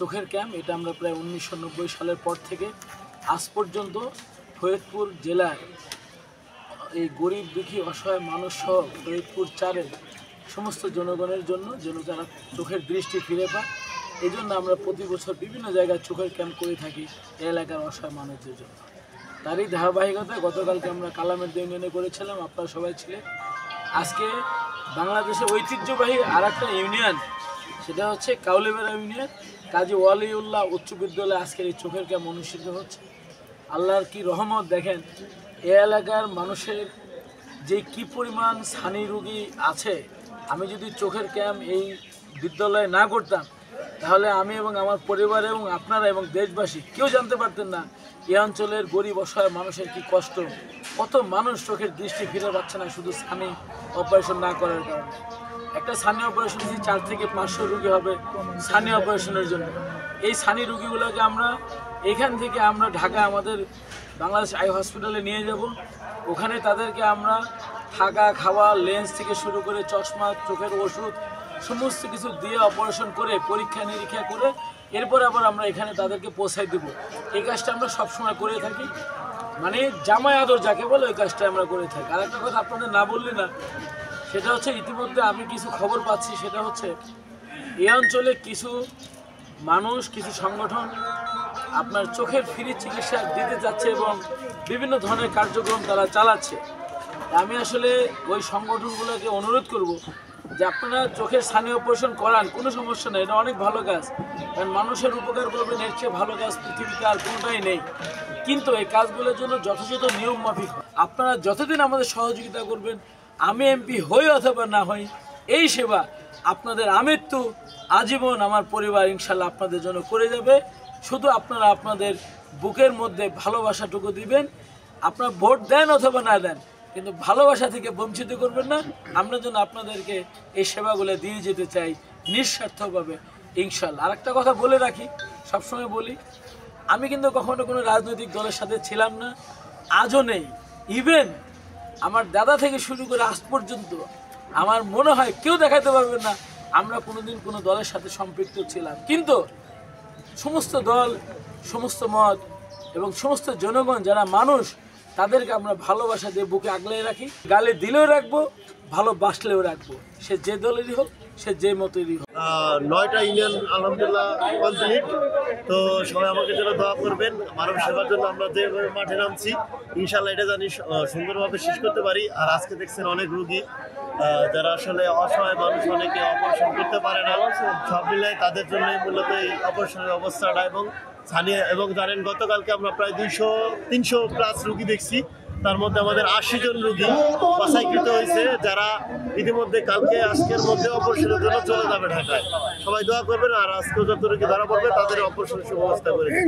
চোখের ক্যাম্প, এটা আমরা প্রায় 1990 সালের পর থেকে আজ পর্যন্ত ফরিদপুর জেলার এই গরিব দুঃখী অসহায় মানুষ সহ ফরিদপুর 4-এর সমস্ত জনগণের জন্য যেন যারা চোখের দৃষ্টি ফিরে পায়, এই জন্য আমরা প্রতি বছর বিভিন্ন জায়গায় চোখের ক্যাম্প করে থাকি এই এলাকার অসহায় মানুষদের জন্য। তারই ধারাবাহিকতায় গতকালকে আমরা কালামের ইউনিয়নে করেছিলাম, আপনারা সবাই ছিলেন। আজকে বাংলাদেশের ঐতিহ্যবাহী আর একটা ইউনিয়ন, সেটা হচ্ছে কাউলিবেড়া ইউনিয়ন, কাজী ওয়ালিউল্লাহ উচ্চ বিদ্যালয়ে আজকের এই চোখের ক্যাম্প অনুষ্ঠিত হচ্ছে। আল্লাহর কি রহমত, দেখেন এই এলাকার মানুষের যে কি পরিমাণ ছানি রোগী আছে। আমি যদি চোখের ক্যাম্প এই বিদ্যালয়ে না করতাম, তাহলে আমি এবং আমার পরিবার এবং আপনারা এবং দেশবাসী কেউ জানতে পারতেন না এই অঞ্চলের গরিব অসহায় মানুষের কি কষ্ট। কত মানুষ চোখের দৃষ্টি ফিরে পাচ্ছে না শুধু ছানি অপারেশন না করার কারণে। একটা ছানি অপারেশন 4 থেকে 500 রুগী হবে ছানি অপারেশনের জন্য। এই ছানি রুগীগুলোকে আমরা এখান থেকে আমরা ঢাকা আমাদের বাংলাদেশ আই হসপিটালে নিয়ে যাব। ওখানে তাদেরকে আমরা থাকা, খাওয়া, লেন্স থেকে শুরু করে চশমা, চোখের ওষুধ সমস্ত কিছু দিয়ে অপারেশন করে পরীক্ষা নিরীক্ষা করে এরপর আবার আমরা এখানে তাদেরকে পৌঁছাই দেবো। এই কাজটা আমরা সবসময় করে থাকি, মানে জামাই আদর যাকে বলে ওই কাজটা আমরা করে থাকি। আর একটা কথা আপনাদের না বললে না, সেটা হচ্ছে ইতিমধ্যে আমি কিছু খবর পাচ্ছি, সেটা হচ্ছে এই অঞ্চলে কিছু মানুষ, কিছু সংগঠন আপনার চোখের ফ্রি চিকিৎসা দিতে যাচ্ছে এবং বিভিন্ন ধরনের কার্যক্রম তারা চালাচ্ছে। আমি আসলে ওই সংগঠনগুলোকে অনুরোধ করব যে আপনারা চোখের ছানি অপারেশন করান, কোনো সমস্যা নেই, এটা অনেক ভালো কাজ, কারণ মানুষের উপকার করবেন, এর চেয়ে ভালো কাজ পৃথিবীতে আর কোনোটাই নেই। কিন্তু এই কাজগুলোর জন্য যথাযথ নিয়ম মাফিক আপনারা যতদিন আমাদের সহযোগিতা করবেন, আমি এমপি হই অথবা না হই, এই সেবা আপনাদের আমৃত্যু আজীবন আমার পরিবার ইনশাল্লাহ আপনাদের জন্য করে যাবে। শুধু আপনারা আপনাদের বুকের মধ্যে ভালোবাসাটুকু দিবেন। আপনারা ভোট দেন অথবা না দেন, কিন্তু ভালোবাসা থেকে বঞ্চিত করবেন না। আমরা যেন আপনাদেরকে এই সেবাগুলো দিয়ে যেতে চাই নিঃস্বার্থভাবে ইনশাল্লাহ। আরেকটা কথা বলে রাখি, সবসময় বলি, আমি কিন্তু কখনো কোনো রাজনৈতিক দলের সাথে ছিলাম না, আজও নেই। ইভেন আমার দাদা থেকে শুরু করে আজ পর্যন্ত আমার মনে হয় কেউ দেখাতে পারবেন না আমরা কোনোদিন কোনো দলের সাথে সম্পৃক্ত ছিলাম। কিন্তু সমস্ত দল, সমস্ত মত এবং সমস্ত জনগণ যারা মানুষ, তাদেরকে আমরা ভালোবাসা দিয়ে বুকে আগলে রাখি, গালে দিলেও রাখবো, ভালোবাসলেও রাখবো, সে যে দলেরই হোক, সে যে মতেরই হোক। 9টা ইউনিয়ন আলহামদুলিল্লাহ কমপ্লিট। তো সবাই আমাকে জন্য দোয়া করবেন, মানব সেবার জন্য আমরা যেভাবে মাঠে নামছি ইনশাল্লাহ এটা জানি সুন্দরভাবে শেষ করতে পারি। আর আজকে দেখছেন অনেক রুগী যারা আসলে অসহায় মানুষ, অনেকে অপারেশন করতে পারে না, সব মিলে তাদের জন্যই মূলত এই অপারেশনের অবস্থাটা। এবং জানেন গতকালকে আমরা প্রায় 300+ রুগী দেখছি, তার মধ্যে আমাদের 80 জন রুগী বাছাইকৃত হয়েছে, যারা ইতিমধ্যে কালকে আজকের মধ্যে অপারেশনের জন্য চলে যাবে ঢাকায়। সবাই দোয়া করবেন, আর আজকেও যত রুগী ধরা পড়বে তাদের অপারেশনের সুব্যবস্থা করে দিন।